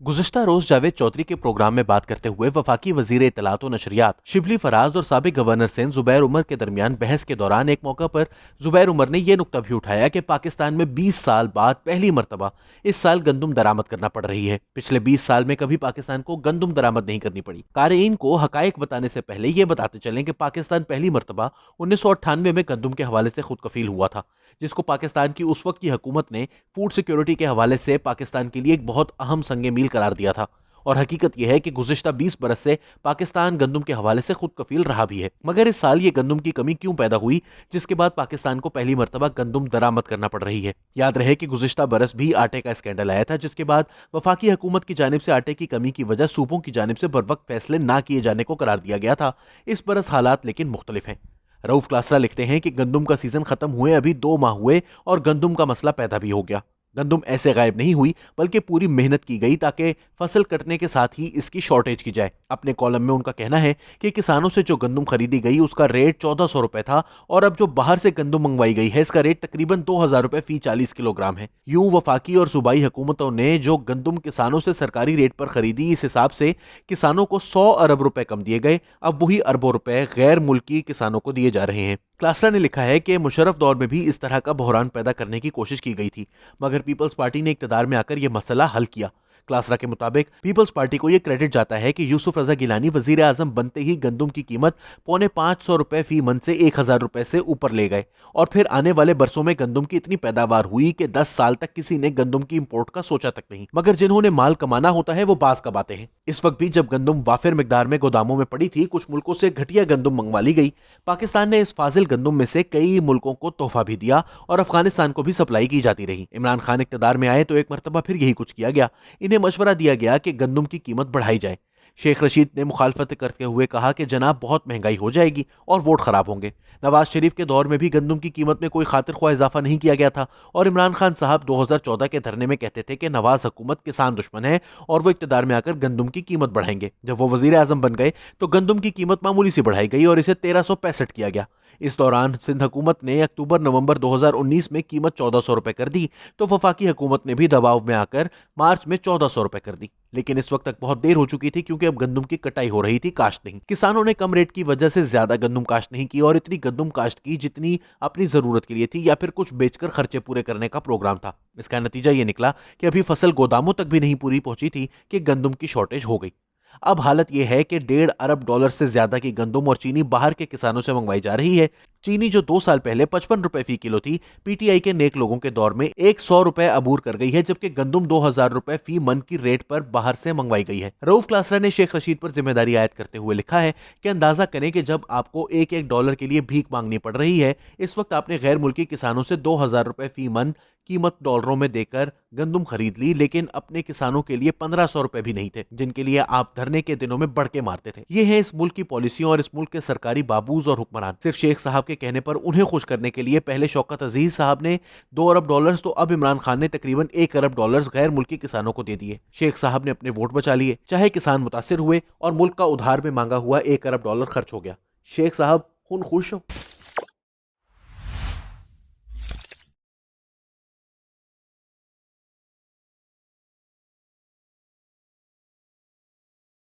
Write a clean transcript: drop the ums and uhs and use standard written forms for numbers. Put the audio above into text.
गुज़िश्ता रोज जावेद चौधरी के प्रोग्राम में बात करते हुए वफाकी वजीर इत्तलात और नशरियात शिबली फराज और साबिक गवर्नर सिंध जुबैर उमर के दरमियान बहस के दौरान एक मौका पर जुबैर उमर ने यह नुक्ता भी उठाया कि पाकिस्तान में 20 साल बाद पहली मरतबा इस साल गंदुम दरामद करना पड़ रही है। पिछले 20 साल में कभी पाकिस्तान को गंदुम दरामद नहीं करनी पड़ी। क़ारीन को हकायक बताने से पहले ये बताते चलें कि पाकिस्तान पहली मरतबा 1998 में गंदुम के हवाले से खुद कफील हुआ था, जिसको पाकिस्तान की उस वक्त की हुकूमत ने फूड सिक्योरिटी के हवाले से पाकिस्तान के लिए एक बहुत अहम संगे मील करार दिया था। और हकीकत यह है कि गुज़िश्ता 20 बरस से पाकिस्तान गंदुम के हवाले से खुद कफील रहा भी है। मगर इस साल ये गंदुम की कमी क्यों पैदा हुई, जिसके बाद पाकिस्तान को पहली मरतबा गंदुम दरामद करना पड़ रही है। याद रहे कि गुज़िश्ता बरस भी आटे का स्कैंडल आया था, जिसके बाद वफाकी हुकूमत की जानिब से आटे की कमी की वजह सूबों की जानिब से बरवक्त फैसले ना किए जाने को करार दिया गया था। इस बरस हालात लेकिन मुख्तलिफ हैं। रऊफ क्लासरा लिखते हैं कि गंदुम का सीजन खत्म हुए अभी 2 माह हुए और गंदुम का मसला पैदा भी हो गया। गंदुम ऐसे गायब नहीं हुई, बल्कि पूरी मेहनत की गई ताकि फसल कटने के साथ ही इसकी शॉर्टेज की जाए। अपने कॉलम में उनका कहना है कि किसानों से जो गंदुम खरीदी गई उसका रेट 1400 रुपए था और अब जो बाहर से गंदुम मंगवाई गई है इसका रेट तकरीबन 2000 रुपए फी 40 किलोग्राम है। यूं वफाकी और सूबाई हुकूमतों ने जो गंदुम किसानों से सरकारी रेट पर खरीदी, इस हिसाब से किसानों को 100 अरब रुपए कम दिए गए। अब वही अरबों रुपए गैर मुल्की किसानों को दिए जा रहे हैं। क्लासरा ने लिखा है कि मुशर्रफ दौर में भी इस तरह का बहरान पैदा करने की कोशिश की गई थी, मगर पीपल्स पार्टी ने इक़्तिदार में आकर यह मसला हल किया। क्लासरा के मुताबिक पीपल्स पार्टी को यह क्रेडिट जाता है कि यूसुफ रजा गिलानी वजीर आजम बनते ही गंदुम की कीमत 550 रुपए फी मन से 1000 रुपए से ऊपर ले गए और फिर आने वाले बरसों में गंदुम की इतनी पैदावार हुई कि 10 साल तक किसी ने गंदुम की इंपोर्ट का सोचा तक नहीं। मगर जिन्होंने माल कमाना होता है वो बाज कमाते हैं। इस वक्त भी जब गंदुम वाफिर मिकदार में गोदामों में पड़ी थी, कुछ मुल्कों से घटिया गंदुम मंगवा ली गई। पाकिस्तान ने इस फाजिल गंदुम में से कई मुल्कों को तोहफा भी दिया और अफगानिस्तान को भी सप्लाई की जाती रही। इमरान खान इक़्तिदार में आए तो एक मरतबा फिर यही कुछ किया गया। इन्हें मशवरा दिया गया कि गंदुम की कीमत बढ़ाई जाए। शेख रशीद ने मुखालफत करते हुए कहा कि जनाब बहुत महंगाई हो जाएगी और वोट खराब होंगे। नवाज शरीफ के दौर में भी गंदुम की कीमत में कोई खातिर ख्वाह इजाफा नहीं किया गया था और इमरान खान साहब 2014 के धरने में कहते थे कि नवाज हुकूमत किसान दुश्मन है और वो इक़्तिदार में आकर गंदुम की कीमत बढ़ाएंगे। जब वो वजीर आजम बन गए तो गंदुम की कीमत मामूली सी बढ़ाई गई और इसे 1365 किया गया। इस दौरान सिंध हुकूमत ने अक्टूबर नवंबर 2019 में कीमत 1400 रुपए कर दी तो वफाकी हुकूमत ने भी दबाव में आकर मार्च में 1400 रुपए कर दी। लेकिन इस वक्त तक बहुत देर हो चुकी थी क्योंकि अब गंदुम की कटाई हो रही थी, काश्त नहीं। किसानों ने कम रेट की वजह से ज्यादा गंदुम काश्त नहीं की और इतनी गंदुम काश्त की जितनी अपनी जरूरत के लिए थी या फिर कुछ बेचकर खर्चे पूरे करने का प्रोग्राम था। इसका नतीजा ये निकला कि अभी फसल गोदामों तक भी नहीं पूरी पहुंची थी कि गंदुम की शॉर्टेज हो गई। अब हालत यह है कि 1.5 अरब डॉलर से ज्यादा की गंदुम और चीनी बाहर के किसानों से मंगवाई जा रही है। चीनी जो 2 साल पहले 55 रुपए फी किलो थी, पीटीआई के नेक लोगों के दौर में 100 रुपए अबूर कर गई है, जबकि गंदुम 2000 रुपए फी मन की रेट पर बाहर से मंगवाई गई है। रऊफ क्लासरा ने शेख रशीद पर जिम्मेदारी आयद करते हुए लिखा है कि अंदाजा करें कि जब आपको 1-1 डॉलर के लिए भीख मांगनी पड़ रही है, इस वक्त आपने गैर मुल्की किसानों से 2000 रुपए फी मन कीमत डॉलरों में देकर गंदुम खरीद ली, लेकिन अपने किसानों के लिए 1500 रुपए भी नहीं थे, जिनके लिए आप धरने के दिनों में बढ़ के मारते थे। ये है इस मुल्क की पॉलिसियों और इस मुल्क के सरकारी बाबूज और हुक्मरान। सिर्फ शेख साहब के कहने पर उन्हें खुश करने के लिए पहले शौकत अजीज साहब ने 2 अरब डॉलर्स तो अब इमरान खान ने तकरीबन 1 अरब डॉलर्स गैर मुल्की किसानों को दे दिए। शेख साहब ने अपने वोट बचा लिए, चाहे किसान मुतासिर हुए और मुल्क का उधार में मांगा हुआ 1 अरब डॉलर खर्च हो गया। शेख साहब खुश हो।